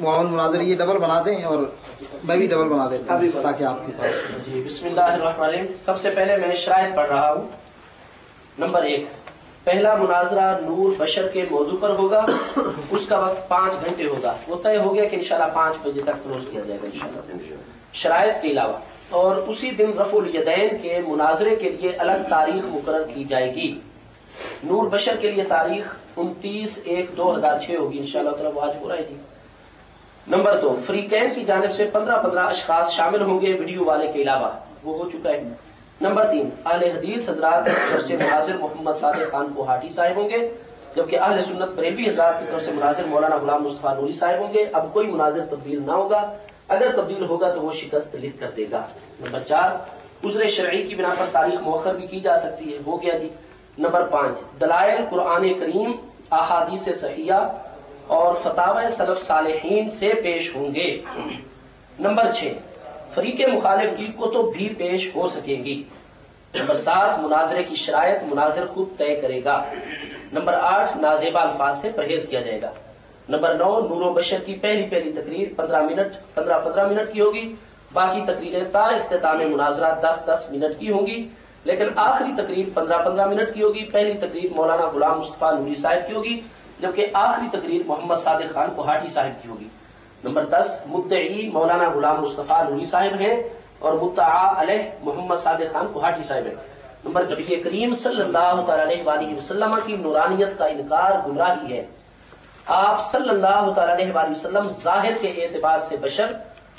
معاون مناظر یہ ڈبل بنا دیں اور میں بھی ڈبل بنا دیتا ہوں تاکہ آپ کے ساتھ. جی بسم اللہ الرحمن الرحیم. سب سے پہلے میں شرائط پڑھ رہا ہوں. نمبر 1، پہلا مناظرہ نور بشر کے موضوع پر ہوگا. اس کا وقت 5 گھنٹے ہوگا. وہ طے ہو گیا کہ انشاءاللہ 5 بجے تک کلوز کیا جائے گا انشاءاللہ. شرائط کے علاوہ اور اسی دن رفع الیدین کے مناظرے کے لیے الگ تاریخ مقرر کی جائے گی. نور بشر کے لیے تاریخ 29/1/2006 ہوگی انشاءاللہ تعالی. وہ آج ہو رہا ہے جی. نمبر 2، فریقین کی جانب سے 15 اشخاص شامل ہوں گے ویڈیو والے کے علاوہ. وہ ہو چکا ہے. نمبر 3، اہل حدیث حضرات کی طرف سے مناظر محمد صادق خان کوہاٹی صاحب ہوں گے، جبکہ اہل سنت بریلوی حضرات کی طرف سے مناظر مولانا غلام مصطفیٰ نوری صاحب ہوں گے. اب کوئی مناظر تبدیل نہ ہوگا. اگر تبدیل ہوگا تو وہ شکست لکھ کر دے گا. نمبر 4، عذر شرعی کی بنا پر تاریخ مؤخر بھی کی جا سکتی ہے. ہو گیا جی. نمبر 5، دلائل قرآن کریم، احادیث صحیحہ اور فتاوی سلف صالحین سے پیش ہوں گے. نمبر 6، فریق مخالف کی کتب بھی پیش ہو سکیں گی. نمبر 7، مناظرے کی شرائط مناظر خود طے کرے گا. نمبر 8، نازیبا الفاظ سے پرہیز کیا جائے گا. نمبر 9، نور و بشر کی پہلی تقریر 15 منٹ کی ہوگی. باقی تقریریں تا اختتام مناظرہ 10 منٹ کی ہوں گی، لیکن آخری تقریر 15 منٹ کی ہوگی. پہلی تقریر مولانا غلام مصطفیٰ نوری صاحب کی ہوگی، جبکہ آخری تقریر محمد صادق خان کوہاٹی صاحب کی ہوگی. نمبر 10، مدعی مولانا غلام مصطفیٰ نوری صاحب ہیں اور مدعا علیہ محمد صادق خان کوہاٹی صاحب ہیں. نمبر نبی کریم صلی اللہ تعالی علیہ وآلہ وسلم کی نورانیت کا انکار گمراہی ہے. آپ صلی اللہ تعالی علیہ وآلہ وسلم ظاہر کے اعتبار سے بشر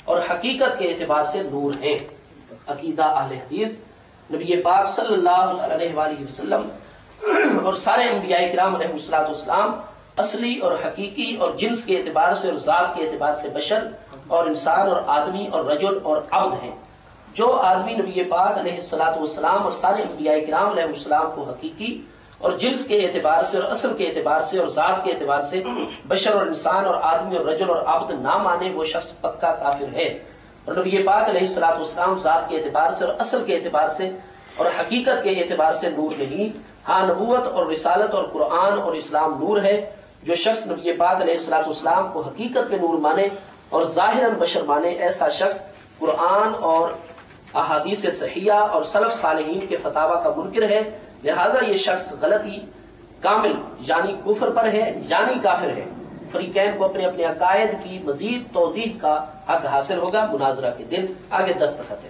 اور حقیقت کے اعتبار سے نور ہیں. عقیدہ اہل حدیث، نبی پاک صلی اللہ تعالی علیہ وآلہ وسلم اور سارے انبیاء کرام علیہ الصلوۃ والسلام اصلی اور حقیقی اور جنس کے اعتبار سے اور ذات کے اعتبار سے بشر اور انسان اور آدمی اور رجل اور عبد ہیں. جو آدمی نبی پاک علیہ الصلوۃ والسلام اور سارے انبیاء کرام علیہ السلام کو حقیقی اور جنس کے اعتبار سے اور اصل کے اعتبار سے اور ذات کے اعتبار سے بشر اور انسان اور آدمی اور رجل اور عبد نہ مانے، وہ شخص پکا کافر ہے. اور نبی پاک علیہ الصلوۃ والسلام ذات کے اعتبار سے اور اصل کے اعتبار سے اور حقیقت کے اعتبار سے نور نہیں. ہاں، نبوت اور رسالت اور قرآن اور اسلام نور ہے. جو شخص نبی پاک علیہ الصلوۃ والسلام کو حقیقت میں نور مانے اور ظاہراً بشر مانے، ایسا شخص قرآن اور احادیث صحیحہ اور سلف صالحین کے فتاوی کا منکر ہے. لہذا یہ شخص غلطی کامل یعنی کفر پر ہے یعنی کافر ہے. فریقین کو اپنے اپنے عقائد کی مزید توضیح کا حق حاصل ہوگا مناظرہ کے دن. آگے دستخط ہے.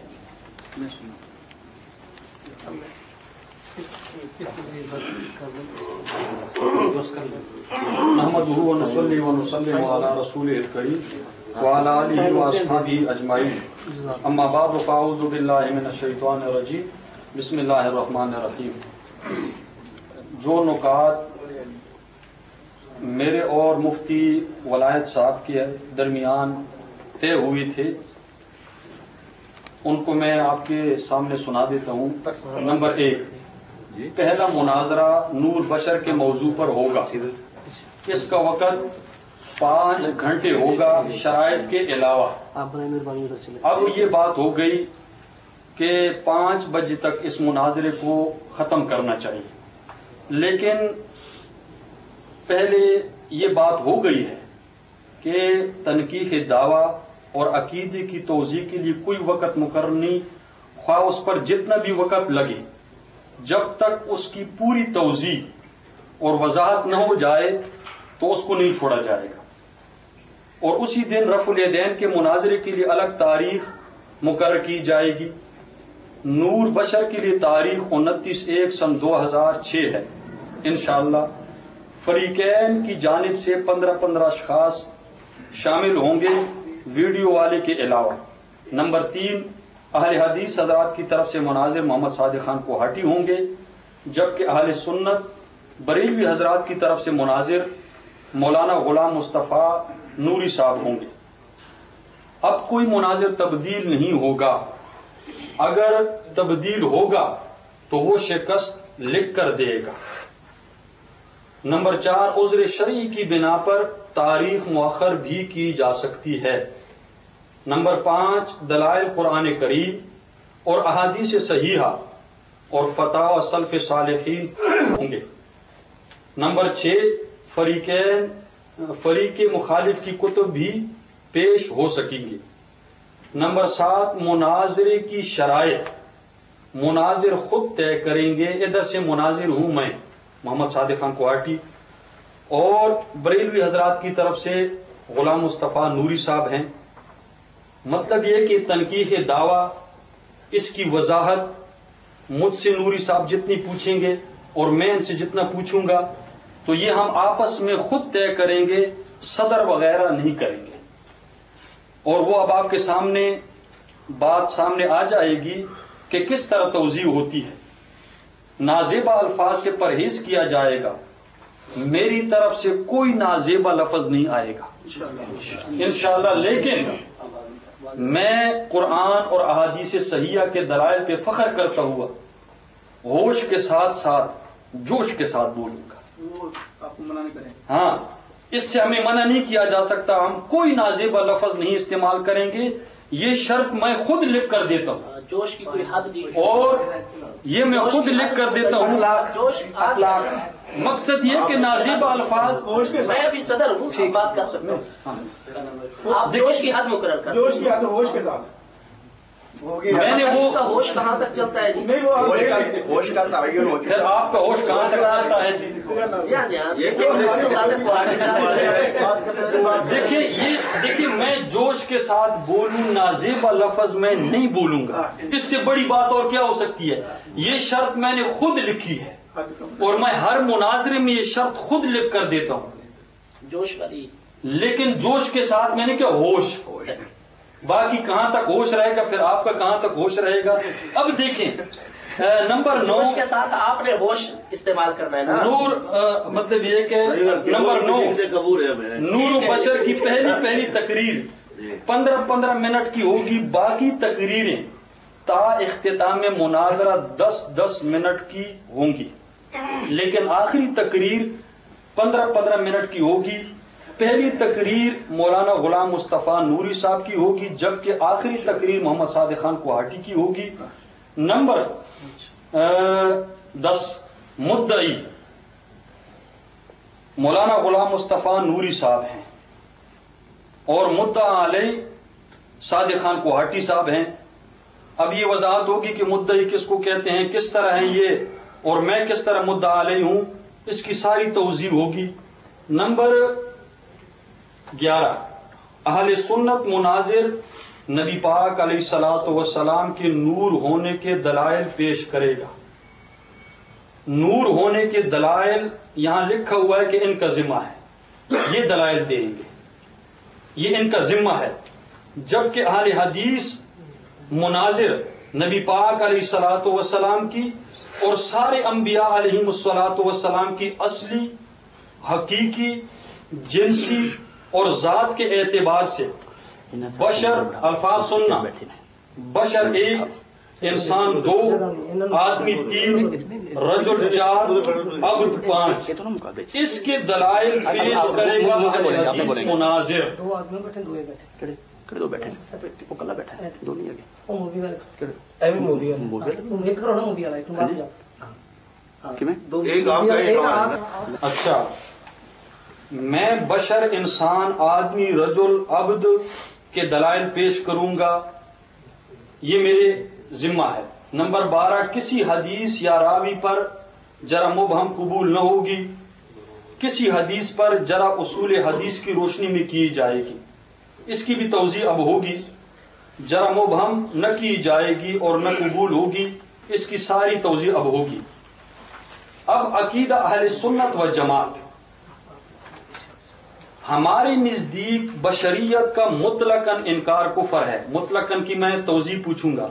نحمدہ ونصلی ونسلم علی رسولہ الکریم وعلی آلہ واصحابہ اجمعین. اما بعد فاعوذ باللہ من الشیطان الرجیم. بسم اللہ الرحمن الرحیم. جو نکات میرے اور مفتی ولایت صاحب کے درمیان طے ہوئی تھے ان کو میں آپ کے سامنے سنا دیتا ہوں. نمبر 1، پہلا مناظرہ نور بشر کے موضوع پر ہوگا. اس کا وقت 5 گھنٹے ہوگا شرائط کے علاوہ. اب یہ بات ہو گئی کہ 5 بجے تک اس مناظرے کو ختم کرنا چاہیے، لیکن پہلے یہ بات ہو گئی ہے کہ تنقیح دعویٰ اور عقیدے کی توضیح کے لیے کوئی وقت مقرر نہیں. خواہ اس پر جتنا بھی وقت لگے، جب تک اس کی پوری توضیح اور وضاحت نہ ہو جائے تو اس کو نہیں چھوڑا جائے گا. اور اسی دن رفع الیدین کے مناظرے کے لیے الگ تاریخ مقرر کی جائے گی. نور بشر کے لیے تاریخ 29/1/2006 ہے انشاءاللہ. فریقین کی جانب سے 15 اشخاص شامل ہوں گے ویڈیو والے کے علاوہ. نمبر 3، اہل حدیث حضرات کی طرف سے مناظر محمد صادق خان کوہاٹی ہوں گے، جبکہ اہل سنت بریلوی حضرات کی طرف سے مناظر مولانا غلام مصطفیٰ نوری صاحب ہوں گے. اب کوئی مناظر تبدیل نہیں ہوگا. اگر تبدیل ہوگا تو وہ شکست لکھ کر دے گا. نمبر 4، عذر شرعی کی بنا پر تاریخ مؤخر بھی کی جا سکتی ہے. نمبر 5، دلائل قرآن کریم اور احادیث صحیحہ اور فتاوی سلف صالحین ہوں گے. نمبر 6، فریق مخالف کی کتب بھی پیش ہو سکیں گے۔ نمبر 7 مناظرے کی شرائط مناظر خود طے کریں گے۔ ادھر سے مناظر ہوں میں محمد صادق خان کوہاٹی، اور بریلوی حضرات کی طرف سے غلام مصطفیٰ نوری صاحب ہیں۔ مطلب یہ کہ تنقیح دعویٰ، اس کی وضاحت مجھ سے نوری صاحب جتنی پوچھیں گے اور میں ان سے جتنا پوچھوں گا تو یہ ہم آپس میں خود طے کریں گے، صدر وغیرہ نہیں کریں گے، اور وہ اب آپ کے سامنے بات سامنے آ جائے گی کہ کس طرح توضیح ہوتی ہے۔ نازیبا الفاظ سے پرہیز کیا جائے گا، میری طرف سے کوئی نازیبا لفظ نہیں آئے گا انشاءاللہ، لیکن میں قرآن اور احادیث صحیحہ کے دلائل پہ فخر کرتا ہوا ہوش کے ساتھ ساتھ جوش کے ساتھ بولوں گا۔ آپ کو منع نہیں کریں؟ ہاں، اس سے ہمیں منع نہیں کیا جا سکتا، ہم کوئی نازیبا لفظ نہیں استعمال کریں گے، یہ شرط میں خود لکھ کر دیتا ہوں، جوش کی کوئی حد نہیں، اور یہ میں خود لکھ کر دیتا ہوں۔ جوش اخلاق مقصد یہ کہ نازیبا الفاظ، میں ابھی صدر ہوں، بات کر سکتا ہوں، آپ جوش کی حد مقرر کر، جوش کی حد ہوش کے ساتھ میں نے وہ ہوش کہاں تک چلتا ہے جی؟ نہیں، وہ ہوش کا تعین ہوتا پھر آپ کا ہوش کہاں تک آتا ہے جی؟ دیکھیے میں جوش کے ساتھ بولوں، نازیبا لفظ میں نہیں بولوں گا، اس سے بڑی بات اور کیا ہو سکتی ہے؟ یہ شرط میں نے خود لکھی ہے، اور میں ہر مناظرے میں یہ شرط خود لکھ کر دیتا ہوں، جوش والی، لیکن جوش کے ساتھ میں نے کیا ہوش، باقی کہاں تک ہوش رہے گا، پھر آپ کا کہاں تک ہوش رہے گا۔ اب دیکھیں نمبر 9 جوش کے ساتھ آپ نے ہوش استعمال کرنا ہے نا۔ نور، مطلب یہ کہ نمبر 9 نور و بشر کی پہلی تقریر 15 منٹ کی ہوگی، باقی تقریریں تا اختتام مناظرہ 10 منٹ کی ہوں گی، لیکن آخری تقریر 15 منٹ کی ہوگی۔ پہلی تقریر مولانا غلام مصطفیٰ نوری صاحب کی ہوگی، جبکہ آخری تقریر محمد صادق خان کوہاٹی کی ہوگی۔ نمبر 10 مدعی مولانا غلام مصطفیٰ نوری صاحب ہیں، اور مدعا علیہ صادق خان کوہاٹی صاحب ہیں۔ اب یہ وضاحت ہوگی کہ مدعی کس کو کہتے ہیں، کس طرح ہیں یہ، اور میں کس طرح مدعا علیہ ہوں، اس کی ساری توضیح ہوگی۔ نمبر 11 اہل سنت مناظر نبی پاک علیہ الصلوۃ والسلام کے نور ہونے کے دلائل پیش کرے گا۔ نور ہونے کے دلائل یہاں لکھا ہوا ہے کہ ان کا ذمہ ہے، یہ دلائل دیں گے، یہ ان کا ذمہ ہے، جبکہ اہل حدیث مناظر نبی پاک علیہ الصلوۃ والسلام کی اور سارے انبیاء علیہم الصلوۃ والسلام کی اصلی، حقیقی، جنسی اور ذات کے اعتبار سے بشر، الفاظ سننا، بشر 1، انسان 2، آدمی 3، رجل 4، عبد 5، اس کے دلائل پیش کرے گا حدیث مناظر۔ دو بیٹھے وہ کلا بیٹھا ہے، دو نہیں اچھا، میں بشر، انسان، آدمی، رجل، عبد کے دلائل پیش کروں گا، یہ میرے ذمہ ہے۔ نمبر 12 کسی حدیث یا راوی پر جرح مبہم قبول نہ ہوگی، کسی حدیث پر جرح اصول حدیث کی روشنی میں کی جائے گی، اس کی بھی توضیح اب ہوگی۔ جرح مبہم نہ کی جائے گی اور نہ قبول ہوگی، اس کی ساری توضیح اب ہوگی۔ اب عقیدہ اہل سنت و جماعت، ہمارے نزدیک بشریت کا مطلقاً انکار کفر ہے۔ مطلقاً کی میں توضیح پوچھوں گا،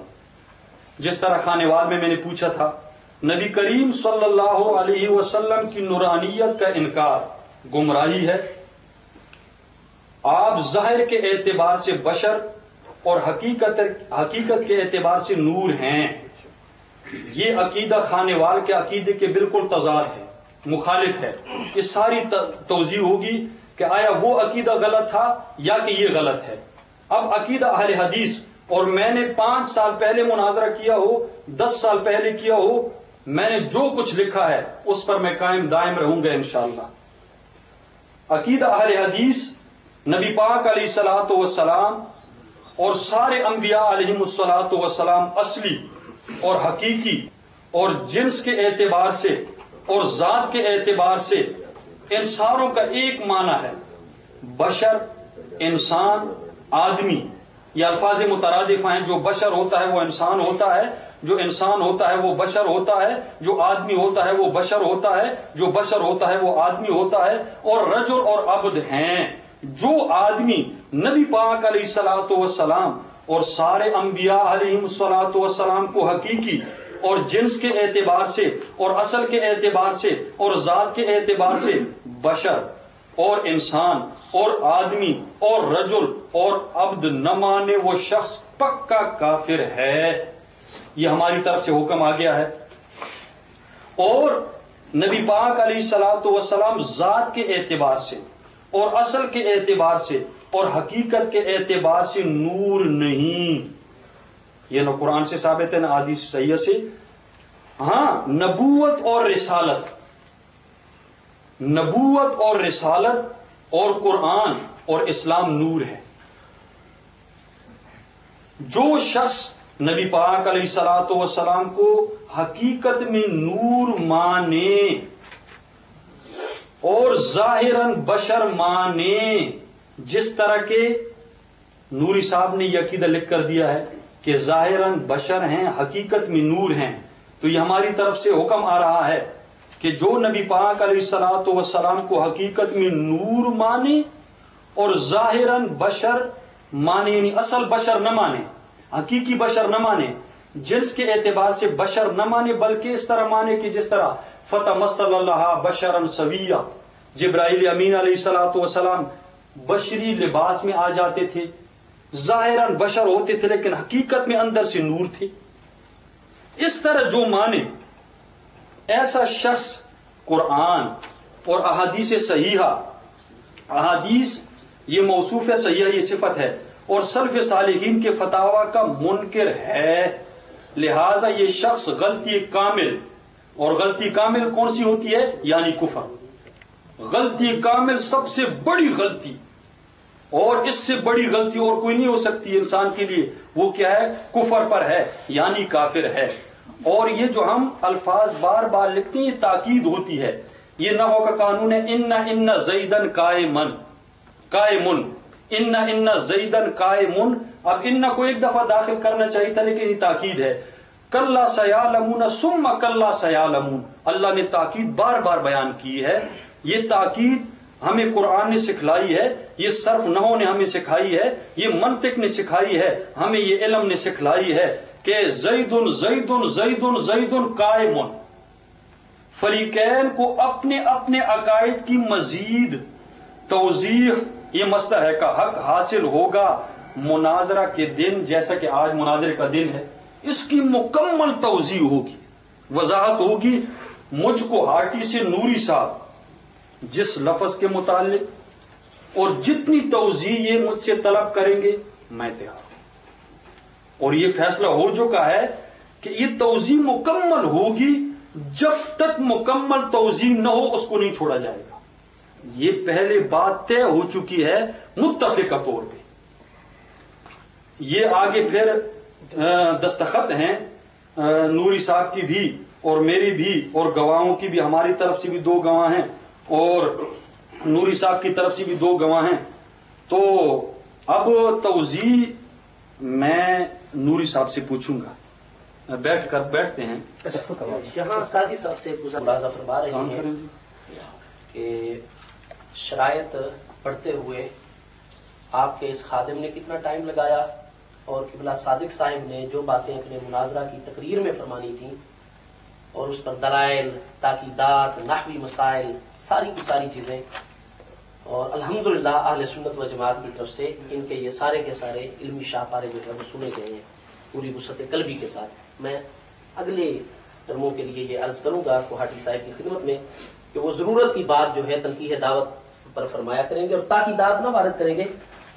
جس طرح خانوال میں نے پوچھا تھا۔ نبی کریم صلی اللہ علیہ وسلم کی نورانیت کا انکار گمراہی ہے۔ آپ ظاہر کے اعتبار سے بشر اور حقیقت کے اعتبار سے نور ہیں، یہ عقیدہ خانوال کے عقیدے کے بالکل تضاد ہے، مخالف ہے۔ یہ ساری توضیح ہوگی کہ آیا وہ عقیدہ غلط تھا یا کہ یہ غلط ہے۔ اب عقیدہ اہل حدیث، اور میں نے 5 سال پہلے مناظرہ کیا ہو، 10 سال پہلے کیا ہو، میں نے جو کچھ لکھا ہے اس پر میں قائم دائم رہوں گا انشاءاللہ۔ عقیدہ اہل حدیث نبی پاک علیہ الصلوۃ والسلام اور سارے انبیاء علیہم الصلوۃ والسلام اصلی اور حقیقی اور جنس کے اعتبار سے اور ذات کے اعتبار سے ان ساروں کا ایک معنی ہے، بشر، انسان، آدمی۔ یہ الفاظ مترادف ہیں، جو بشر ہوتا ہے وہ انسان ہوتا ہے، جو انسان ہوتا ہے وہ بشر ہوتا ہے، جو آدمی ہوتا ہے وہ بشر ہوتا ہے، جو بشر ہوتا ہے وہ آدمی ہوتا ہے، اور رجل اور عبد ہیں۔ جو آدمی نبی پاک علیہ الصلوۃ والسلام اور سارے انبیاء علیہم الصلوۃ والسلام کو حقیقی اور جنس کے اعتبار سے اور اصل کے اعتبار سے اور ذات کے اعتبار سے بشر اور انسان اور آدمی اور رجل اور عبد نہ مانے، وہ شخص پکا کافر ہے۔ یہ ہماری طرف سے حکم آ گیا ہے۔ اور نبی پاک علیہ الصلوۃ والسلام ذات کے اعتبار سے اور اصل کے اعتبار سے اور حقیقت کے اعتبار سے نور نہیں، یہ نہ قرآن سے ثابت ہے نہ حدیث صحیح سے۔ ہاں، نبوت اور رسالت، نبوت اور رسالت اور قرآن اور اسلام نور ہے۔ جو شخص نبی پاک علیہ الصلوۃ والسلام کو حقیقت میں نور مانے اور ظاہراً بشر مانے، جس طرح کے نوری صاحب نے یہ عقیدہ لکھ کر دیا ہے کہ ظاہراً بشر ہیں، حقیقت میں نور ہیں، تو یہ ہماری طرف سے حکم آ رہا ہے کہ جو نبی پاک علیہ الصلوۃ والسلام کو حقیقت میں نور مانے اور ظاہراً بشر مانے، یعنی اصل بشر نہ مانے، حقیقی بشر نہ مانے، جنس کے اعتبار سے بشر نہ مانے، بلکہ اس طرح مانے کہ جس طرح فتمثل اللہ بشرا سویا، جبرائیل امین علیہ الصلوۃ والسلام بشری لباس میں آ جاتے تھے، ظاہراً بشر ہوتے تھے لیکن حقیقت میں اندر سے نور تھے۔ اس طرح جو مانے، ایسا شخص قرآن اور احادیث صحیحہ، احادیث یہ موصوف ہے، صحیحہ یہ صفت ہے، اور سلف صالحین کے فتاوی کا منکر ہے، لہذا یہ شخص غلطی کامل، اور غلطی کامل کون سی ہوتی ہے؟ یعنی کفر۔ غلطی کامل سب سے بڑی غلطی، اور اس سے بڑی غلطی اور کوئی نہیں ہو سکتی انسان کے لیے، وہ کیا ہے؟ کفر پر ہے، یعنی کافر ہے۔ اور یہ جو ہم الفاظ بار بار لکھتے ہیں یہ تاکید ہوتی ہے، یہ نحو کا قانون ہے، ان زیدن قائمن، قائمن، ان زیدن قائمن۔ اب ان کو ایک دفعہ داخل کرنا چاہیے تھا لیکن یہ تاکید ہے، کلا سیعلمون ثم کلا سیعلمون، اللہ نے تاکید بار بار بیان کی ہے۔ یہ تاکید ہمیں قرآن نے سکھلائی ہے، یہ صرف نحو نے ہمیں سکھائی ہے، یہ منطق نے سکھائی ہے، ہمیں یہ علم نے سکھلائی ہے کہ زیدن زیدن زیدن زیدن قائمن۔ فریقین کو اپنے اپنے عقائد کی مزید توضیح، یہ مصدر ہے، کا حق حاصل ہوگا مناظرہ کے دن، جیسا کہ آج مناظرے کا دن ہے، اس کی مکمل توضیح ہوگی، وضاحت ہوگی۔ مجھ کو ہارٹی سے نوری صاحب جس لفظ کے متعلق اور جتنی توضیح یہ مجھ سے طلب کریں گے میں تیار ہوں، اور یہ فیصلہ ہو چکا ہے کہ یہ توضیح مکمل ہوگی، جب تک مکمل توضیح نہ ہو اس کو نہیں چھوڑا جائے گا۔ یہ پہلے بات طے ہو چکی ہے متفقہ طور پہ۔ یہ آگے پھر دستخط ہیں نوری صاحب کی بھی اور میری بھی اور گواہوں کی بھی، ہماری طرف سے بھی 2 گواہ ہیں اور نوری صاحب کی طرف سے بھی 2 گواہ ہیں۔ تو اب توضیح میں نوری صاحب سے پوچھوں گا، بیٹھتے ہیں۔ یہاں قاضی صاحب سے ملاحظہ فرما رہے ہیں کہ شرائط پڑھتے ہوئے آپ کے اس خادم نے کتنا ٹائم لگایا، اور قبلہ صادق صاحب نے جو باتیں اپنے مناظرہ کی تقریر میں فرمانی تھیں اور اس پر دلائل، تاکیدات، نحوی مسائل، ساری کی ساری چیزیں، اور الحمدللہ اہل سنت و جماعت کی طرف سے ان کے یہ سارے کے سارے علمی شاہکارے جو ہے وہ سنے گئے ہیں پوری وسعت قلبی کے ساتھ۔ میں اگلے ٹرموں کے لیے یہ عرض کروں گا کوہاٹی صاحب کی خدمت میں کہ وہ ضرورت کی بات جو ہے تنقیح دعوت پر فرمایا کریں گے، اور تاکیدات نہ وارد کریں گے۔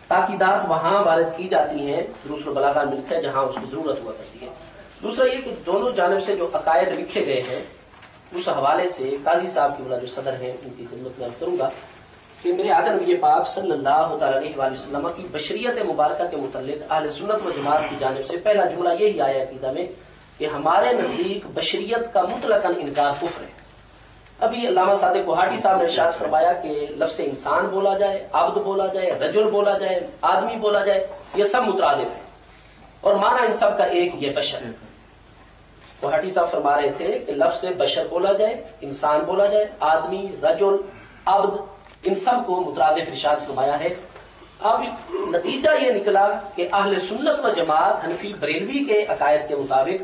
تاکیدات وہاں وارد کی جاتی ہیں دروس البلاغہ میں لکھا ہے جہاں اس کی ضرورت ہوا کرتی ہے۔ دوسرا یہ کہ دونوں جانب سے جو عقائد لکھے گئے ہیں اس حوالے سے قاضی صاحب کی جو صدر ہیں ان کی خدمت میں عرض کروں گا کہ میرے آقا نبی پاک صلی اللہ تعالی علیہ وآلہ وسلم کی بشریت مبارکہ کے متعلق اہل سنت و جماعت کی جانب سے پہلا جملہ یہی آیا عقیدہ میں کہ ہمارے نزدیک بشریت کا مطلقاً انکار کفر ہے. ابھی علامہ صادق کوہاٹی صاحب نے ارشاد فرمایا کہ لفظ انسان بولا جائے، عبد بولا جائے، رجل بولا جائے، آدمی بولا جائے، یہ سب مترادف ہے اور معنی ان سب کا ایک یہ بشر ہے. کوہاٹی صاحب فرما رہے تھے کہ لفظ بشر بولا جائے، انسان بولا جائے، آدمی، رجل، عبد، ان سب کو مترادف ارشاد فرمایا ہے. اب نتیجہ یہ نکلا کہ اہل سنت و جماعت حنفی بریلوی کے عقائد کے مطابق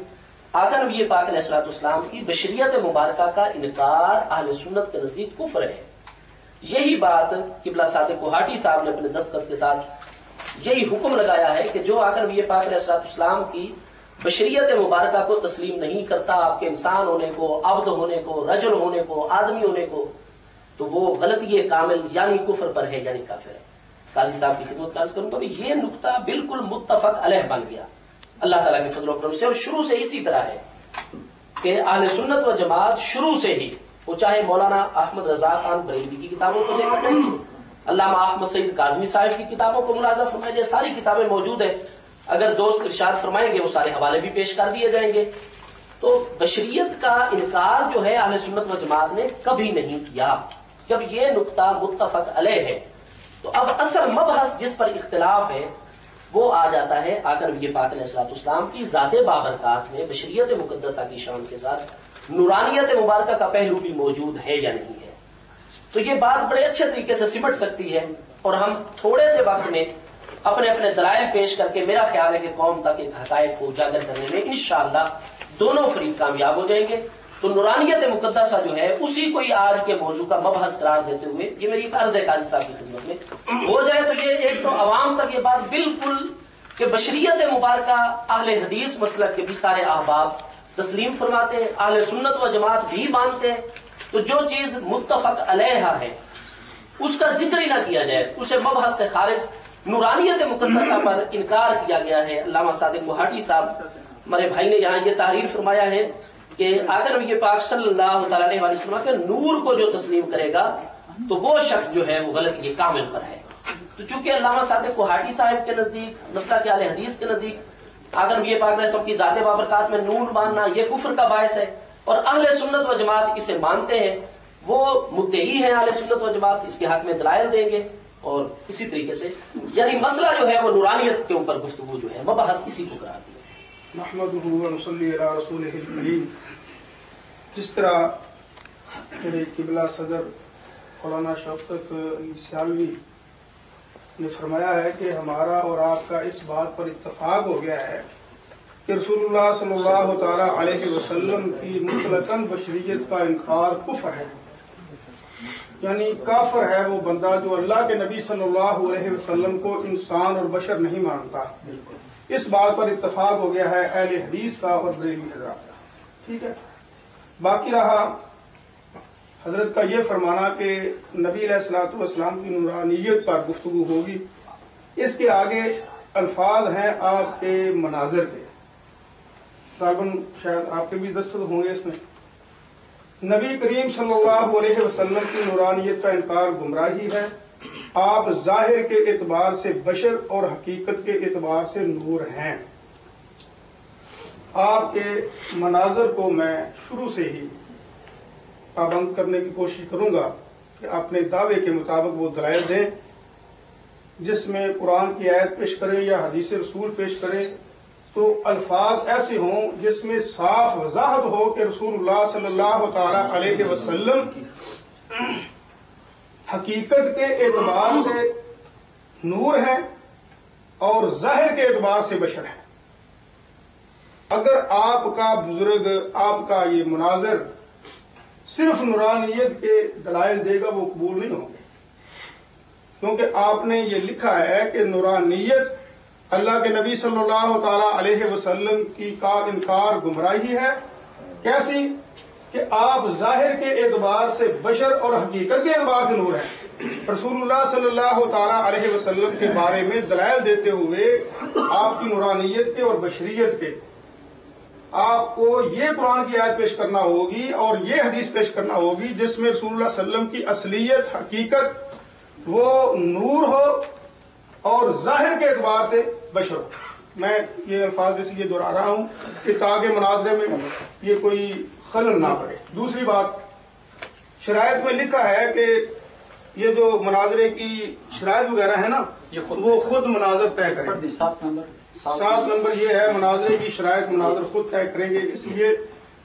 آقا نبی پاک علیہ الصلوۃ والسلام کی بشریت مبارکہ کا انکار اہل سنت کے نزدیک کفر ہے. یہی بات قبلہ صادق کوہاٹی صاحب نے اپنے دستخط کے ساتھ یہی حکم لگایا ہے کہ جو آقا نبی پاک علیہ الصلوۃ والسلام کی بشریت مبارکہ کو تسلیم نہیں کرتا، آپ کے انسان ہونے کو، عبد ہونے کو، رجل ہونے کو، آدمی ہونے کو، تو وہ غلطی کامل یعنی کفر پر ہے، یعنی کافر ہے. قاضی صاحب کی خدمت عرض کروں تو یہ نقطہ بالکل متفق علیہ بن گیا اللہ تعالیٰ کے فضل و کرم سے. اور شروع سے اسی طرح ہے کہ اہل سنت و جماعت شروع سے ہی، وہ چاہے مولانا احمد رضا خان بریلوی کی کتابوں کو دیکھا جائے، علامہ احمد سعید کاظمی صاحب کی کتابوں کو ملاحظہ فرمایا جائے، ساری کتابیں موجود ہیں. اگر دوست ارشاد فرمائیں گے وہ سارے حوالے بھی پیش کر دیے جائیں گے. تو بشریت کا انکار جو ہے اہل سنت و جماعت نے کبھی نہیں کیا. جب یہ نقطہ متفق علیہ ہے تو اب اصل مبحث جس پر اختلاف ہے وہ آ جاتا ہے آقا نبی پاک علیہ الصلوۃ والسلام کی ذات بابرکات میں بشریت مقدسہ کی شان کے ساتھ نورانیت مبارکہ کا پہلو بھی موجود ہے یا نہیں ہے. تو یہ بات بڑے اچھے طریقے سے سمٹ سکتی ہے اور ہم تھوڑے سے وقت میں اپنے اپنے دلائل پیش کر کے میرا خیال ہے کہ قوم تک ایک حقائق کو اجاگر کرنے میں انشاءاللہ دونوں فریق کامیاب ہو جائیں گے. تو نورانیت مقدسہ جو ہے اسی کو ہی آج کے موضوع کا مبحث قرار دیتے ہوئے یہ میری ایک عرض ہے قاضی صاحب کی خدمت میں ہو جائے تو یہ ایک تو عوام تک یہ بات بالکل کہ بشریت مبارکہ اہل حدیث مسلک کے بھی سارے احباب تسلیم فرماتے ہیں، اہل سنت و جماعت بھی مانتے ہیں. تو جو چیز متفق علیہ ہے اس کا ذکر ہی نہ کیا جائے، اسے مبحث سے خارج نورانیت مقدسہ پر انکار کیا گیا ہے. علامہ صادق کوہاٹی صاحب ہمارے بھائی نے یہاں یہ تعریف فرمایا ہے کہ آقا نبی پاک صلی اللہ تعالی علیہ وسلم کے نور کو جو تسلیم کرے گا تو وہ شخص جو ہے وہ غلط یہ کامل پر ہے. تو چونکہ علامہ صادق کوہاٹی صاحب کے نزدیک مسلک اہل حدیث کے نزدیک آقا نبی پاک علیہ السلام کی ذات بابرکات میں نور ماننا یہ کفر کا باعث ہے اور اہل سنت و جماعت اسے مانتے ہیں، وہ مدعی ہیں اہل سنت و جماعت، اس کے حق میں دلائل دیں گے. اور اسی طریقے سے یعنی مسئلہ جو ہے وہ نورانیت کے اوپر گفتگو جو ہے مبحث اسی کو قرار دیا. نحمدہ و نصلی علی رسولہ الکریم. جس طرح میرے قبلہ صدر مولانا شفقت علی سیالوی نے فرمایا ہے کہ ہمارا اور آپ کا اس بات پر اتفاق ہو گیا ہے کہ رسول اللہ صلی اللہ تعالی علیہ وسلم کی مطلقاً بشریت کا انکار کفر ہے، یعنی کافر ہے وہ بندہ جو اللہ کے نبی صلی اللہ علیہ وسلم کو انسان اور بشر نہیں مانتا. اس بات پر اتفاق ہو گیا ہے اہل حدیث کا اور بریلوی حضرات کا. ٹھیک ہے، باقی رہا حضرت کا یہ فرمانا کہ نبی علیہ الصلوۃ والسلام کی نورانیت پر گفتگو ہوگی. اس کے آگے الفاظ ہیں آپ کے مناظر کے، طالباً شاید آپ کے بھی دستخط ہوں گے اس میں. نبی کریم صلی اللہ علیہ وسلم کی نورانیت کا انکار گمراہی ہے. آپ ظاہر کے اعتبار سے بشر اور حقیقت کے اعتبار سے نور ہیں. آپ کے مناظر کو میں شروع سے ہی پابند کرنے کی کوشش کروں گا کہ اپنے دعوے کے مطابق وہ دلائل دیں، جس میں قرآن کی آیت پیش کریں یا حدیث رسول پیش کریں تو الفاظ ایسے ہوں جس میں صاف وضاحت ہو کہ رسول اللہ صلی اللہ تعالی علیہ وسلم حقیقت کے اعتبار سے نور ہیں اور ظاہر کے اعتبار سے بشر ہیں. اگر آپ کا بزرگ، آپ کا یہ مناظر صرف نورانیت کے دلائل دے گا وہ قبول نہیں ہوں گے، کیونکہ آپ نے یہ لکھا ہے کہ نورانیت اللہ کے نبی صلی اللہ تعالی علیہ وسلم کی کا انکار گمراہی ہے. کیسی؟ کہ آپ ظاہر کے اعتبار سے بشر اور حقیقت کے اعتبار سے نور ہیں. رسول اللہ صلی اللہ تعالی علیہ وسلم کے بارے میں دلائل دیتے ہوئے آپ کی نورانیت کے اور بشریت کے آپ کو یہ قرآن کی آیت پیش کرنا ہوگی اور یہ حدیث پیش کرنا ہوگی جس میں رسول اللہ صلی اللہ علیہ وسلم کی اصلیت، حقیقت وہ نور ہو اور ظاہر کے اعتبار سے بشر ہو. میں یہ الفاظ اس لیے دہرا رہا ہوں کہ تاکہ مناظرے میں یہ کوئی خلل نہ پڑے. دوسری بات، شرائط میں لکھا ہے کہ یہ جو مناظرے کی شرائط وغیرہ ہے نا وہ خود مناظر طے کریں گے. 7 نمبر یہ ہے مناظرے کی شرائط مناظر خود طے کریں گے. اس لیے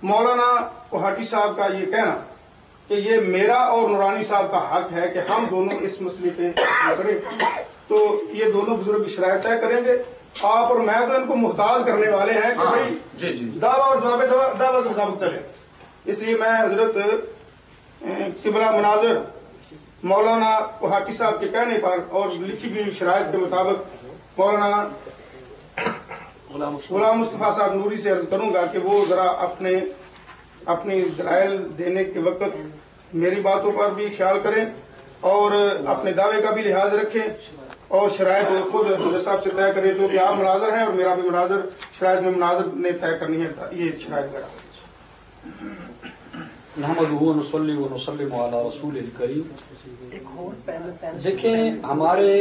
مولانا کوہاٹی صاحب کا یہ کہنا کہ یہ میرا اور نورانی صاحب کا حق ہے کہ ہم دونوں اس مسئلے پہ کریں، تو یہ دونوں بزرگ شرائط طے کریں گے. آپ اور میں تو ان کو محتاج کرنے والے ہیں کہ بھائی دعویٰ اور دعویٰ کے مطابق چلیں. اس لیے میں حضرت قبلہ مناظر مولانا کوہاٹی صاحب کے کہنے پر اور لکھی ہوئی شرائط کے مطابق مولانا غلام مصطفیٰ صاحب نوری سے عرض کروں گا کہ وہ ذرا اپنی دلائل دینے کے وقت میری باتوں پر بھی خیال کریں اور اپنے دعوے کا بھی لحاظ رکھیں اور شرائط خود حضرت صاحب سے طے کریں، کیونکہ آپ مناظر ہیں اور میرا بھی مناظر شرائط میں مناظر نے طے کرنی ہے. یہ شرائط کرا. نحمدہ ونصلی ونسلم علی رسول الکریم. دیکھیں ہمارے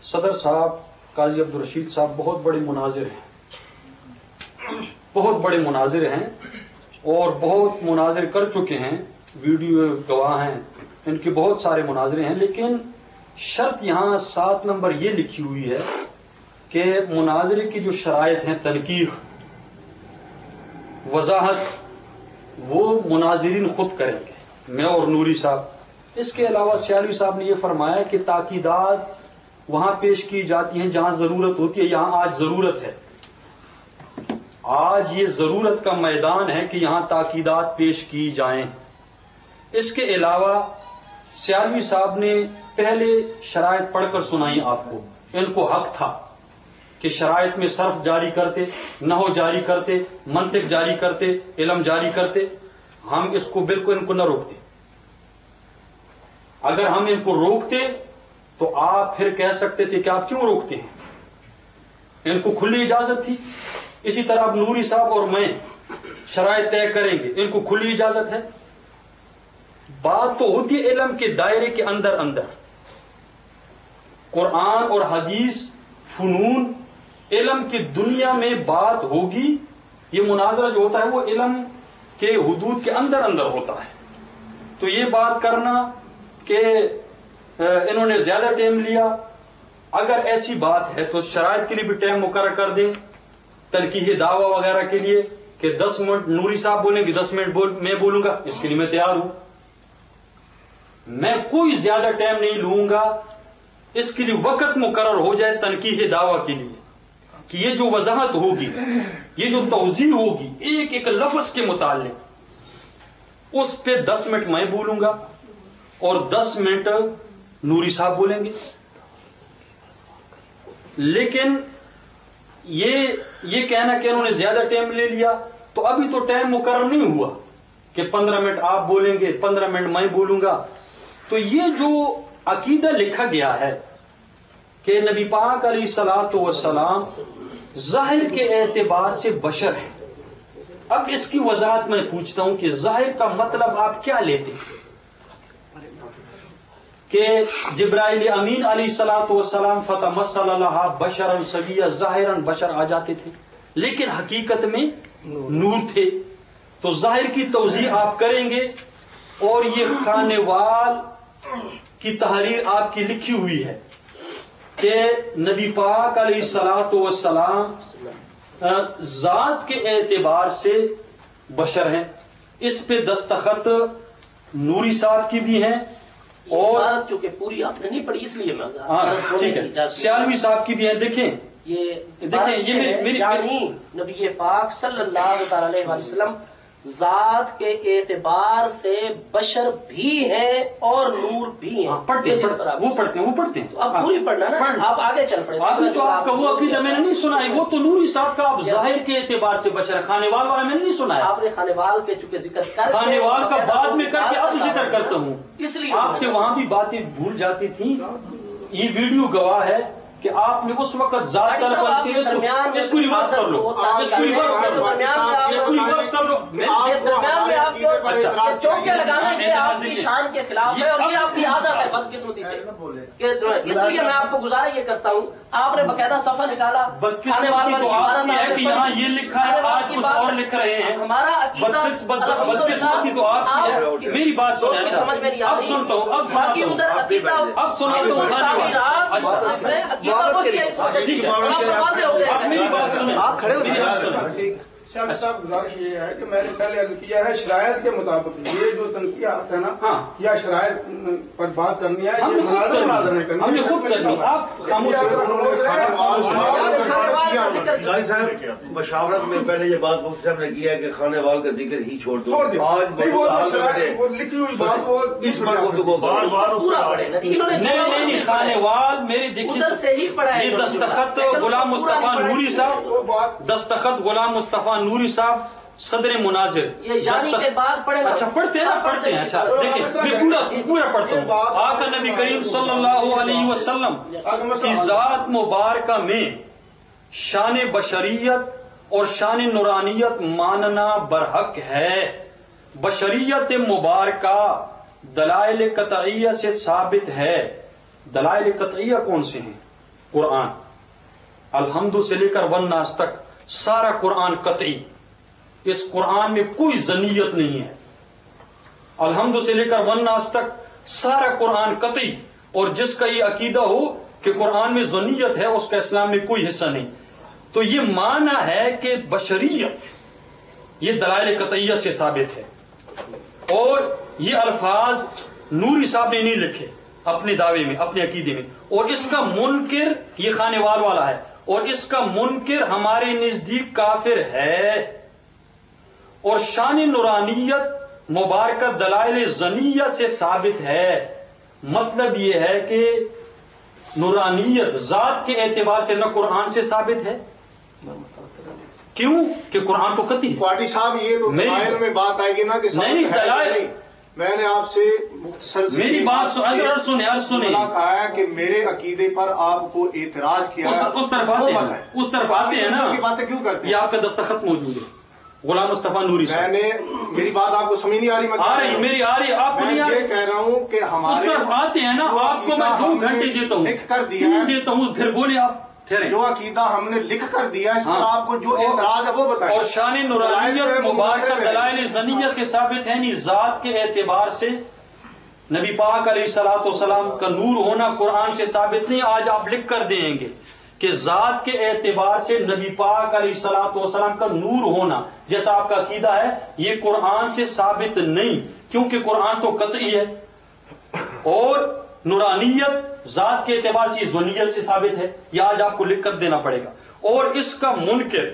صدر صاحب قاضی عبدالرشید صاحب بہت بڑے مناظر ہیں، بہت بڑے مناظر ہیں اور بہت مناظر کر چکے ہیں، ویڈیو گواہ ہیں، ان کے بہت سارے مناظرے ہیں. لیکن شرط یہاں 7 نمبر یہ لکھی ہوئی ہے کہ مناظرے کی جو شرائط ہیں، تنقیح، وضاحت، وہ مناظرین خود کریں گے، میں اور نوری صاحب. اس کے علاوہ سیالوی صاحب نے یہ فرمایا کہ تاکیدات وہاں پیش کی جاتی ہیں جہاں ضرورت ہوتی ہے. یہاں آج ضرورت ہے، آج یہ ضرورت کا میدان ہے کہ یہاں تاکیدات پیش کی جائیں. اس کے علاوہ سیالوی صاحب نے پہلے شرائط پڑھ کر سنائی آپ کو. ان کو حق تھا کہ شرائط میں صرف جاری کرتے، نحو جاری کرتے، منطق جاری کرتے، علم جاری کرتے. ہم اس کو بالکل ان کو نہ روکتے. اگر ہم ان کو روکتے تو آپ پھر کہہ سکتے تھے کہ آپ کیوں روکتے ہیں. ان کو کھلی اجازت تھی. اسی طرح اب نوری صاحب اور میں شرائط طے کریں گے، ان کو کھلی اجازت ہے. بات تو ہوتی ہے علم کے دائرے کے اندر اندر. قرآن اور حدیث، فنون، علم کی دنیا میں بات ہوگی. یہ مناظرہ جو ہوتا ہے وہ علم کے حدود کے اندر اندر ہوتا ہے. تو یہ بات کرنا کہ انہوں نے زیادہ ٹائم لیا، اگر ایسی بات ہے تو شرائط کے لیے بھی ٹائم مقرر کر دیں. تنقیح دعویٰ وغیرہ کے لیے کہ 10 منٹ نوری صاحب بولیں گے، 10 منٹ میں بولوں گا، اس کے لیے میں تیار ہوں. میں کوئی زیادہ ٹائم نہیں لوں گا. اس کے لیے وقت مقرر ہو جائے تنقیح دعویٰ کے لیے کہ یہ جو وضاحت ہوگی، یہ جو توضیح ہوگی ایک ایک لفظ کے متعلق، اس پہ 10 منٹ میں بولوں گا اور 10 منٹ نوری صاحب بولیں گے. لیکن یہ کہنا کہ انہوں نے زیادہ ٹائم لے لیا، تو ابھی تو ٹائم مقرر نہیں ہوا کہ 15 منٹ آپ بولیں گے، 15 منٹ میں بولوں گا. تو یہ جو عقیدہ لکھا گیا ہے کہ نبی پاک علیہ الصلوۃ والسلام ظاہر کے اعتبار سے بشر ہے. اب اس کی وضاحت میں پوچھتا ہوں کہ ظاہر کا مطلب آپ کیا لیتے ہیں؟ کہ جبرائیل امین علیہ الصلوۃ والسلام فتمثل لها بشرا سویا، ظاہراً بشر آ جاتے تھے لیکن حقیقت میں نور تھے. تو ظاہر کی توضیح آپ کریں گے. اور یہ خانوال کی تحریر آپ کی لکھی ہوئی ہے کہ نبی پاک علیہ الصلوۃ والسلام ذات کے اعتبار سے بشر ہیں. اس پہ دستخط نوری صاحب کی بھی ہیں اور چونکہ پوری آپ نے نہیں پڑھی اس لیے میں ٹھیک ہے، سیالوی صاحب کی بھی ہیں. دیکھیں یہ یعنی نبی پاک صلی اللہ تعالی علیہ وسلم ذات کے اعتبار سے بشر بھی ہیں اور نور بھی ہیں. وہ پڑھتے ہیں. تو آپ پوری پڑھنا نا، آپ آگے چل پڑے. ابھی تو آپ کا وہ عقیدہ میں نے نہیں سنا ہے. وہ تو نوری صاحب کا آپ ظاہر کے اعتبار سے بشر ہے. خانوال والا میں نے نہیں سنا ہے. آپ نے خانوال کے چونکہ ذکر کر خانوال کا بعد میں کر کے اب ذکر کرتا ہوں، اس لیے آپ سے وہاں بھی باتیں بھول جاتی تھیں. یہ ویڈیو گواہ ہے کہ آپ نے اس وقت ذات طلب کرتے ہیں، اس کو ریورس کر لو، اس کو ریورس کر لو، اس کو ریورس کر لو۔ درمیان میں آپ چوکے لگانا یہ آپ کی شان کے خلاف ہے، اور یہ آپ کی عادت ہے بدقسمتی سے، اس لیے میں آپ کو گزارش یہ کرتا ہوں، آپ نے باقاعدہ صفحہ نکالا، بدقسمتی تو آپ کی ہے کہ یہاں یہ لکھا ہے، آج کچھ اور لکھ رہے ہیں۔ ہمارا بدقسمتی تو آپ کی ہے۔ میری بات سنیں، سمجھ میں نہیں آ رہی، اب سنتا ہوں، اب باقی ادھر عقیدہ، اب سناتا ہوں میری بات سنیں، آپ کھڑے ہو۔ صاحب گزارش یہ ہے کہ میں نے پہلے عرض کیا ہے شرائط کے مطابق یہ جو تنقیات ہے نا یا شرائط پر بات کرنی ہے، یہ مناظر نہیں کرنی، ہم نے خود کرنی۔ آپ خاموش صاحب مشاورت میں پہلے یہ بات مفتی صاحب نے کی ہے کہ خانے وال کا ذکر ہی چھوڑ دو، آج وہ لکھی ہوئی بات وہ اس پر گفتگو پورا پڑھے نہیں، خانے وال میری دیکھیے ادھر سے ہی پڑھا ہے، یہ دستخط غلام مصطفیٰ نوری صاحب، دستخط غلام مصطفیٰ نوری صاحب صدر مناظر، یعنی کے بعد پڑھے۔ اچھا پڑھتے ہیں نا، پڑھتے ہیں۔ اچھا دیکھیں میں پورا پڑھتا ہوں۔ آقا نبی کریم صلی اللہ علیہ وسلم کی ذات مبارکہ میں شان بشریت اور شان نورانیت ماننا برحق ہے۔ بشریت مبارکہ دلائل قطعیہ سے ثابت ہے۔ دلائل قطعیہ کون سے ہیں؟ قرآن، الحمد سے لے کر والناس تک سارا قرآن قطعی، اس قرآن میں کوئی ظنیت نہیں ہے۔ الحمد سے لے کر والناس تک سارا قرآن قطعی، اور جس کا یہ عقیدہ ہو کہ قرآن میں ظنیت ہے اس کا اسلام میں کوئی حصہ نہیں۔ تو یہ معنی ہے کہ بشریت یہ دلائل قطعیہ سے ثابت ہے، اور یہ الفاظ نوری صاحب نے نہیں لکھے اپنے دعوے میں، اپنے عقیدے میں، اور اس کا منکر یہ خانے وال والا ہے، اور اس کا منکر ہمارے نزدیک کافر ہے۔ اور شان نورانیت مبارکہ دلائل ظنیہ سے ثابت ہے۔ مطلب یہ ہے کہ نورانیت ذات کے اعتبار سے نہ قرآن سے ثابت ہے، کیوں کہ قرآن تو قطعی ہے۔ پارٹی صاحب یہ تو دلائل میں بات آئے گی نا کہ نہیں دلائل، میں نے آپ سے مختصر سے میری بات سنیں، کہا ہے کہ میرے عقیدے پر آپ کو اعتراض کیا اس طرف آتے ہیں نا، باتیں کیوں کرتے ہیں؟ یہ آپ کا دستخط موجود ہے غلام مصطفیٰ نوری میں نے میری بات آپ کو سمجھ نہیں آ رہی، آ رہی میری آ رہی، آپ کو نہیں آ رہی۔ میں کہہ رہا ہوں کہ ہمارے اس طرف آتے ہیں نا، آپ کو میں 2 گھنٹے دیتا ہوں، لکھ کر دیا ہے، دیتا ہوں، پھر بولے آپ ٹھہرے۔ جو عقیدہ ہم نے لکھ کر دیا ہے اس پر آپ کو جو اعتراض ہے وہ بتائیں۔ اور شان نورانیت مبارکہ دلائل ظنیت سے ثابت ہے، یعنی ذات کے اعتبار سے نبی پاک علیہ الصلوۃ والسلام کا نور ہونا قرآن سے ثابت نہیں۔ آج آپ لکھ کر دیں گے کہ ذات کے اعتبار سے نبی پاک علیہ الصلوۃ والسلام کا نور ہونا جیسا آپ کا عقیدہ ہے یہ قرآن سے ثابت نہیں، کیونکہ قرآن تو قطعی ہے، اور نورانیت ذات کے اعتبار سے ظنیت سے ثابت ہے۔ یہ آج آپ کو لکھ کر دینا پڑے گا۔ اور اس کا منکر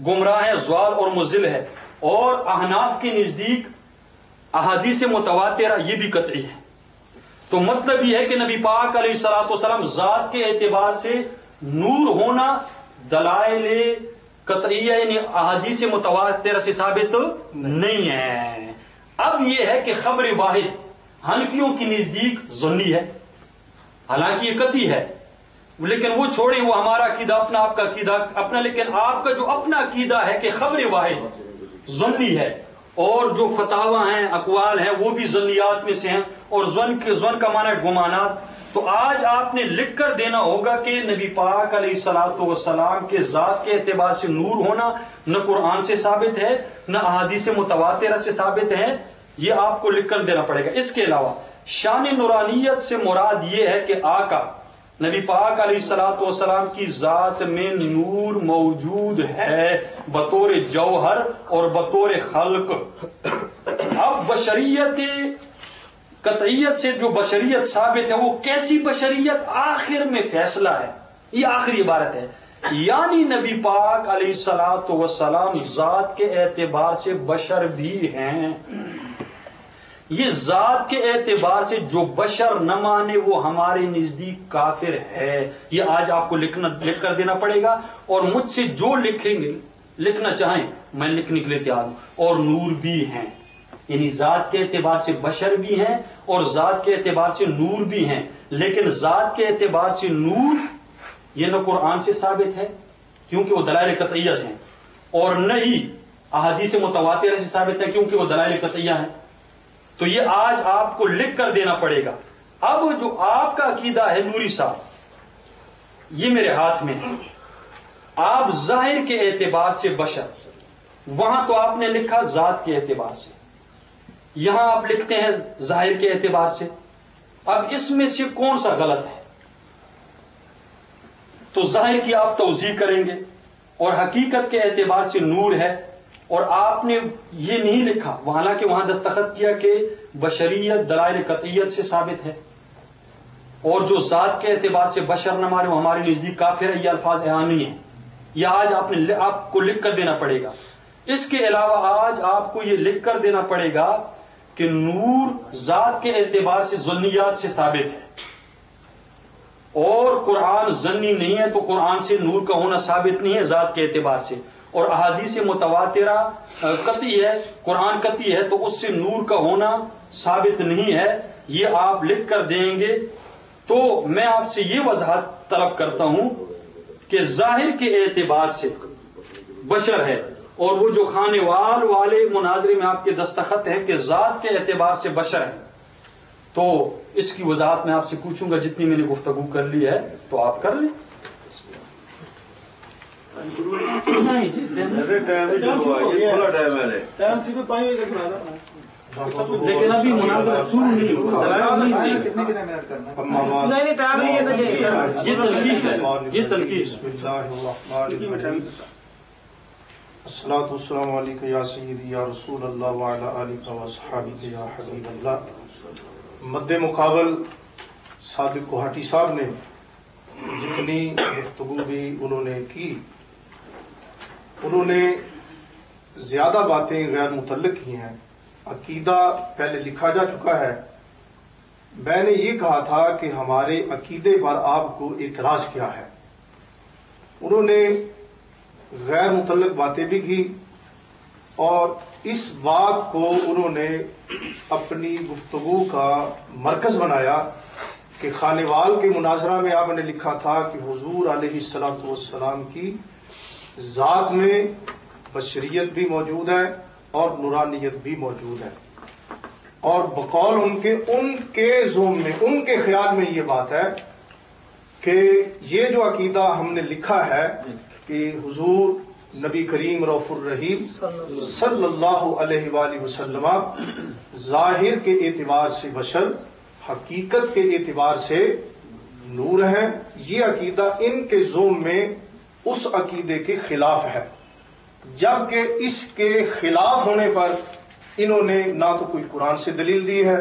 گمراہ ضال اور مضل ہے، اور احناف کے نزدیک احادیث متواترہ یہ بھی قطعی ہے۔ تو مطلب یہ ہے کہ نبی پاک علیہ الصلوۃ والسلام ذات کے اعتبار سے نور ہونا دلائل قطعیہ یعنی احادیث متواترہ سے ثابت نہیں ہے۔ اب یہ ہے کہ خبر واحد حنفیوں کی نزدیک ظنی ہے، حالانکہ یہ قطعی ہے، لیکن وہ چھوڑیں، وہ ہمارا عقیدہ اپنا، آپ کا عقیدہ اپنا، لیکن آپ کا جو اپنا عقیدہ ہے کہ خبر واحد ظنی ہے، اور جو فتاوی ہیں اقوال ہیں وہ بھی ظنیات میں سے ہیں، اور ظن کا معنی ہے گمانات۔ تو آج آپ نے لکھ کر دینا ہوگا کہ نبی پاک علیہ الصلوۃ والسلام کے ذات کے اعتبار سے نور ہونا نہ قرآن سے ثابت ہے نہ احادیث متواترہ سے ثابت ہے، یہ آپ کو لکھ کر دینا پڑے گا۔ اس کے علاوہ شان نورانیت سے مراد یہ ہے کہ آقا نبی پاک علیہ الصلوۃ والسلام کی ذات میں نور موجود ہے بطور جوہر اور بطور خلق۔ اب بشریت قطعیت سے جو بشریت ثابت ہے وہ کیسی بشریت؟ آخر میں فیصلہ ہے، یہ آخری عبارت ہے، یعنی نبی پاک علیہ الصلوۃ والسلام ذات کے اعتبار سے بشر بھی ہیں۔ یہ ذات کے اعتبار سے جو بشر نہ مانے وہ ہمارے نزدیک کافر ہے۔ یہ آج آپ کو لکھ کر دینا پڑے گا، اور مجھ سے جو لکھیں گے لکھنا چاہیں میں لکھنے کے لیے تیار ہوں۔ اور نور بھی ہیں، یعنی ذات کے اعتبار سے بشر بھی ہیں اور ذات کے اعتبار سے نور بھی ہیں، لیکن ذات کے اعتبار سے نور یہ نہ قرآن سے ثابت ہے کیونکہ وہ دلائل قطعیہ سے ہیں، اور نہ ہی احادیث متواترہ سے ثابت ہے کیونکہ وہ دلائل قطعیہ ہیں. تو یہ آج آپ کو لکھ کر دینا پڑے گا. اب جو آپ کا عقیدہ ہے نوری صاحب، یہ میرے ہاتھ میں ہے. آپ ظاہر کے اعتبار سے بشر، وہاں تو آپ نے لکھا ذات کے اعتبار سے، یہاں آپ لکھتے ہیں ظاہر کے اعتبار سے. اب اس میں سے کون سا غلط ہے؟ تو ظاہر کی آپ توضیح کریں گے اور حقیقت کے اعتبار سے نور ہے، اور آپ نے یہ نہیں لکھا، حالانکہ وہاں دستخط کیا کہ بشریت دلائل قطعیت سے ثابت ہے، اور جو ذات کے اعتبار سے بشر نہ مارے وہ ہمارے نزدیک کافر ہے. یہ الفاظ اعانی ہیں، یہ آج آپ کو لکھ کر دینا پڑے گا. اس کے علاوہ آج آپ کو یہ لکھ کر دینا پڑے گا کہ نور ذات کے اعتبار سے ظنیات سے ثابت ہے، اور قرآن ظنی نہیں ہے، تو قرآن سے نور کا ہونا ثابت نہیں ہے ذات کے اعتبار سے. اور احادیث متواترہ قطعی ہے، قرآن قطعی ہے، تو اس سے نور کا ہونا ثابت نہیں ہے. یہ آپ لکھ کر دیں گے تو میں آپ سے یہ وضاحت طلب کرتا ہوں کہ ظاہر کے اعتبار سے بشر ہے، اور وہ جو خانے والے مناظرے میں آپ کے دستخط ہیں کہ ذات کے اعتبار سے بشر ہے. تو اس کی وضاحت میں آپ سے پوچھوں گا، جتنی میں نے گفتگو کر لی ہے تو آپ کر لیں. لیکن ابھی مناظرہ شروع نہیں ہوا. یہ تنقید ہے، یہ تنقید. الصلاۃ والسلام علیکم یا سیدی یا رسول اللہ وعلی آلہ واصحابہ یا حبیب اللہ. مد مقابل صادق کوہاٹی صاحب نے جتنی گفتگو بھی انہوں نے کی، انہوں نے زیادہ باتیں غیر متعلق کی ہیں. عقیدہ پہلے لکھا جا چکا ہے. میں نے یہ کہا تھا کہ ہمارے عقیدے پر آپ کو اعتراض کیا ہے. انہوں نے غیر متعلق باتیں بھی کی، اور اس بات کو انہوں نے اپنی گفتگو کا مرکز بنایا کہ خانیوال کے مناظرہ میں آپ نے لکھا تھا کہ حضور علیہ الصلوۃ والسلام کی ذات میں بشریت بھی موجود ہے اور نورانیت بھی موجود ہے، اور بقول ان کے زوم میں، ان کے خیال میں یہ بات ہے کہ یہ جو عقیدہ ہم نے لکھا ہے کہ حضور نبی کریم رؤوف الرحیم صلی اللہ علیہ وآلہ وسلم ظاہر کے اعتبار سے بشر، حقیقت کے اعتبار سے نور ہیں، یہ عقیدہ ان کے زوم میں اس عقیدے کے خلاف ہے. جبکہ اس کے خلاف ہونے پر انہوں نے نہ تو کوئی قرآن سے دلیل دی ہے،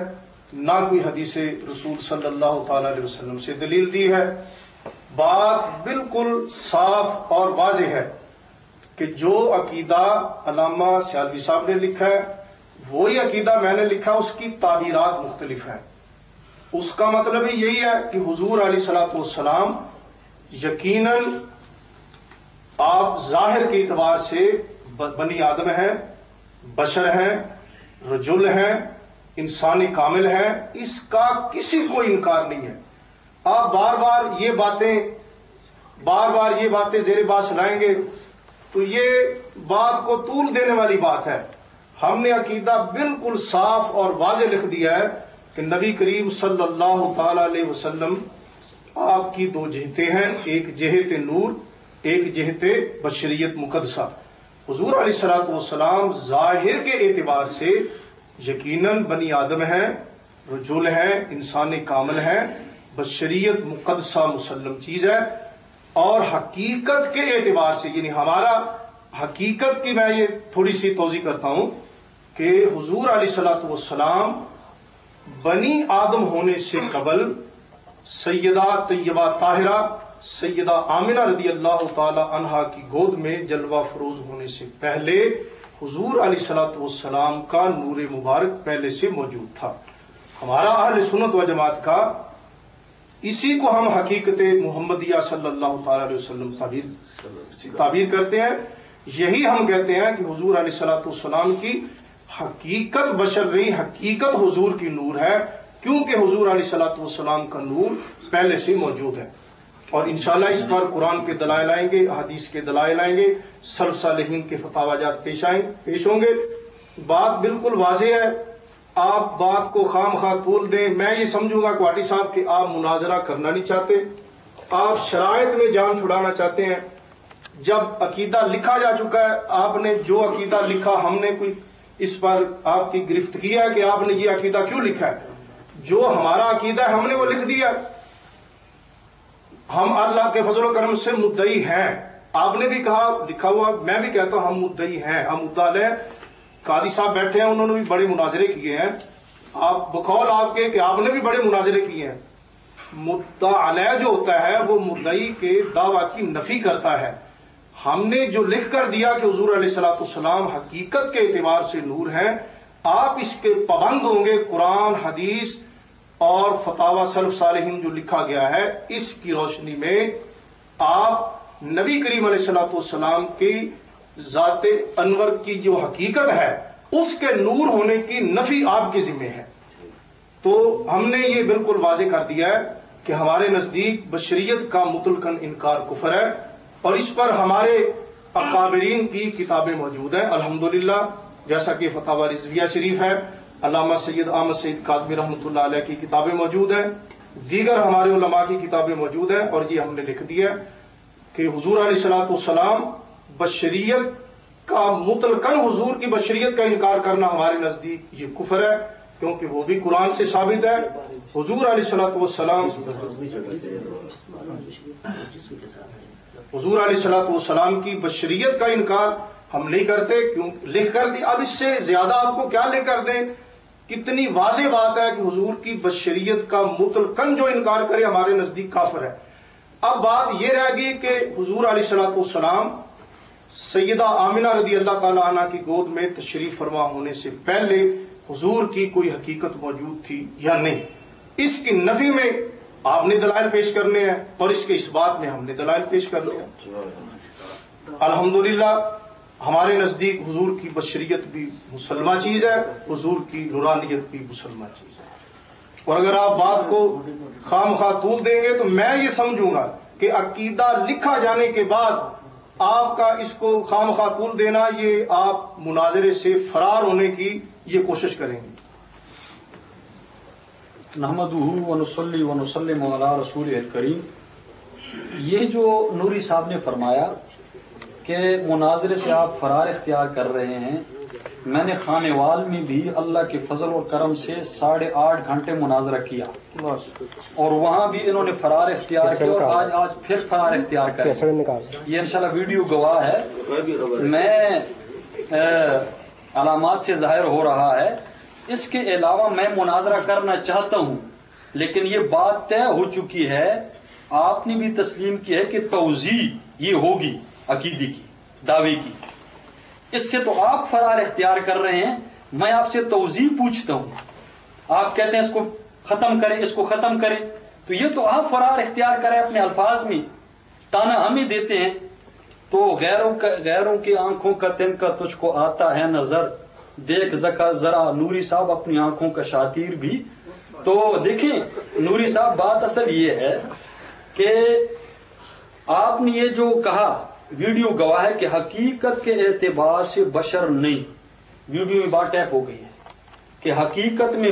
نہ کوئی حدیث رسول صلی اللہ تعالی علیہ وسلم سے دلیل دی ہے. بات بالکل صاف اور واضح ہے کہ جو عقیدہ علامہ سیالوی صاحب نے لکھا ہے وہی عقیدہ میں نے لکھا، اس کی تعبیرات مختلف ہیں. اس کا مطلب یہی ہے کہ حضور علیہ الصلوۃ والسلام یقیناً آپ ظاہر کے اعتبار سے بنی آدم ہیں، بشر ہیں، رجل ہیں، انسانی کامل ہیں، اس کا کسی کو انکار نہیں ہے. آپ بار بار یہ باتیں زیر بحث لائیں گے تو یہ بات کو طول دینے والی بات ہے. ہم نے عقیدہ بالکل صاف اور واضح لکھ دیا ہے کہ نبی کریم صلی اللہ تعالی علیہ وسلم آپ کی دو جہتیں ہیں، ایک جہت نور، ایک جہت بشریت مقدسہ. حضور علیہ الصلوۃ والسلام ظاہر کے اعتبار سے یقیناً بنی آدم ہیں، رجل ہیں، انسان کامل ہیں، بشریت مقدسہ مسلم چیز ہے. اور حقیقت کے اعتبار سے، یعنی ہمارا حقیقت کی میں یہ تھوڑی سی توضیح کرتا ہوں کہ حضور علیہ الصلوۃ والسلام بنی آدم ہونے سے قبل سیدہ طیبہ طاہرہ سیدہ آمنہ رضی اللہ تعالی عنہا کی گود میں جلوہ فروز ہونے سے پہلے حضور علیہ الصلوۃ والسلام کا نور مبارک پہلے سے موجود تھا. ہمارا اہل سنت و جماعت کا اسی کو ہم حقیقت محمدیہ صلی اللہ تعالی علیہ وسلم تعبیر کرتے ہیں. یہی ہم کہتے ہیں کہ حضور علیہ الصلوۃ والسلام کی حقیقت بشر نہیں، حقیقت حضور کی نور ہے، کیونکہ حضور علیہ الصلوۃ والسلام کا نور پہلے سے موجود ہے. اور انشاءاللہ اس پر قرآن کے دلائل آئیں گے، حدیث کے دلائل آئیں گے، سلف صالحین کے فتاوی جات پیش ہوں گے۔ بات بالکل واضح ہے، آپ بات کو خام خواہ طول دیں، میں یہ سمجھوں گا کوہاٹی صاحب کہ آپ مناظرہ کرنا نہیں چاہتے، آپ شرائط میں جان چھڑانا چاہتے ہیں۔ جب عقیدہ لکھا جا چکا ہے، آپ نے جو عقیدہ لکھا، ہم نے کوئی اس پر آپ کی گرفت کیا ہے کہ آپ نے یہ عقیدہ کیوں لکھا ہے؟ جو ہمارا عقیدہ ہے ہم نے وہ لکھ دیا۔ ہم اللہ کے فضل و کرم سے مدعی ہیں، آپ نے بھی کہا لکھا ہوا، میں بھی کہتا ہوں ہم مدعی ہیں، ہم مدعا لیں۔ قاضی صاحب بیٹھے ہیں، انہوں نے بھی بڑے مناظرے کیے ہیں، آپ بقول آپ کے کہ آپ نے بھی بڑے مناظرے کیے ہیں۔ مدعا علیہ جو ہوتا ہے وہ مدعی کے دعویٰ کی نفی کرتا ہے۔ ہم نے جو لکھ کر دیا کہ حضور علیہ الصلوۃ والسلام حقیقت کے اعتبار سے نور ہیں، آپ اس کے پابند ہوں گے۔ قرآن، حدیث اور فتاوی سلف صالحین جو لکھا گیا ہے، اس کی روشنی میں آپ نبی کریم علیہ الصلوۃ والسلام کی ذات انور کی جو حقیقت ہے اس کے نور ہونے کی نفی آپ کے ذمہ ہے۔ تو ہم نے یہ بالکل واضح کر دیا ہے کہ ہمارے نزدیک بشریت کا مطلقاً انکار کفر ہے، اور اس پر ہمارے اکابرین کی کتابیں موجود ہیں الحمدللہ، جیسا کہ فتاوی رضویہ شریف ہے، علامہ سید احمد سعید کاظمی رحمۃ اللہ علیہ کی کتابیں موجود ہیں، دیگر ہمارے علماء کی کتابیں موجود ہیں، اور یہ ہم نے لکھ دیا کہ حضور علیہ الصلوۃ والسلام بشریت کا مطلقاً حضور کی بشریت کا انکار کرنا ہمارے نزدیک یہ کفر ہے، کیونکہ وہ بھی قرآن سے ثابت ہے۔ حضور علیہ الصلوۃ والسلام حضور علیہ الصلوۃ والسلام کی بشریت کا انکار ہم نہیں کرتے، کیوں لکھ کر دی۔ اب اس سے زیادہ آپ کو کیا لکھ کر دیں؟ کتنی واضح بات ہے کہ حضور کی بشریت کا مطلقاً جو انکار کرے ہمارے نزدیک کافر ہے۔ اب بات یہ رہ گئی کہ حضور علیہ الصلوۃ والسلام سیدہ آمنہ رضی اللہ تعالی عنہ کی گود میں تشریف فرما ہونے سے پہلے حضور کی کوئی حقیقت موجود تھی یا نہیں، اس کی نفی میں آپ نے دلائل پیش کرنے ہیں، اور اس کے اس بات میں ہم نے دلائل پیش کرنے ہیں۔ الحمدللہ ہمارے نزدیک حضور کی بشریت بھی مسلمہ چیز ہے، حضور کی نورانیت بھی مسلمہ چیز ہے، اور اگر آپ بات کو خام خواہ طول دیں گے تو میں یہ سمجھوں گا کہ عقیدہ لکھا جانے کے بعد آپ کا اس کو خام خواہ طول دینا، یہ آپ مناظرے سے فرار ہونے کی یہ کوشش کریں گے۔ نحمدہ ونصلی ونسلم علی رسولہ الکریم، یہ جو نوری صاحب نے فرمایا کہ مناظرے سے آپ فرار اختیار کر رہے ہیں، میں نے خانے وال میں بھی اللہ کے فضل اور کرم سے 8.5 گھنٹے مناظرہ کیا، اور وہاں بھی انہوں نے فرار اختیار کیا، اور آج پھر فرار اختیار کر یہ انشاءاللہ ویڈیو گواہ ہے، میں علامات سے ظاہر ہو رہا ہے۔ اس کے علاوہ میں مناظرہ کرنا چاہتا ہوں، لیکن یہ بات طے ہو چکی ہے، آپ نے بھی تسلیم کی ہے کہ توضیح یہ ہوگی عقیدے کی، دعوے کی، اس سے تو آپ فرار اختیار کر رہے ہیں۔ میں آپ سے توضیح پوچھتا ہوں، آپ کہتے ہیں اس کو ختم کریں، اس کو ختم کریں، تو یہ تو آپ فرار اختیار کریں اپنے الفاظ میں، تانا ہمیں دیتے ہیں۔ تو غیروں کی آنکھوں کا تن کا تجھ کو آتا ہے نظر، دیکھ ذرا نوری صاحب اپنی آنکھوں کا شاطر بھی۔ تو دیکھیں نوری صاحب، بات اصل یہ ہے کہ آپ نے یہ جو کہا ویڈیو گواہ ہے کہ حقیقت کے اعتبار سے بشر نہیں، ویڈیو میں بات ٹیپ ہو گئی ہے کہ حقیقت میں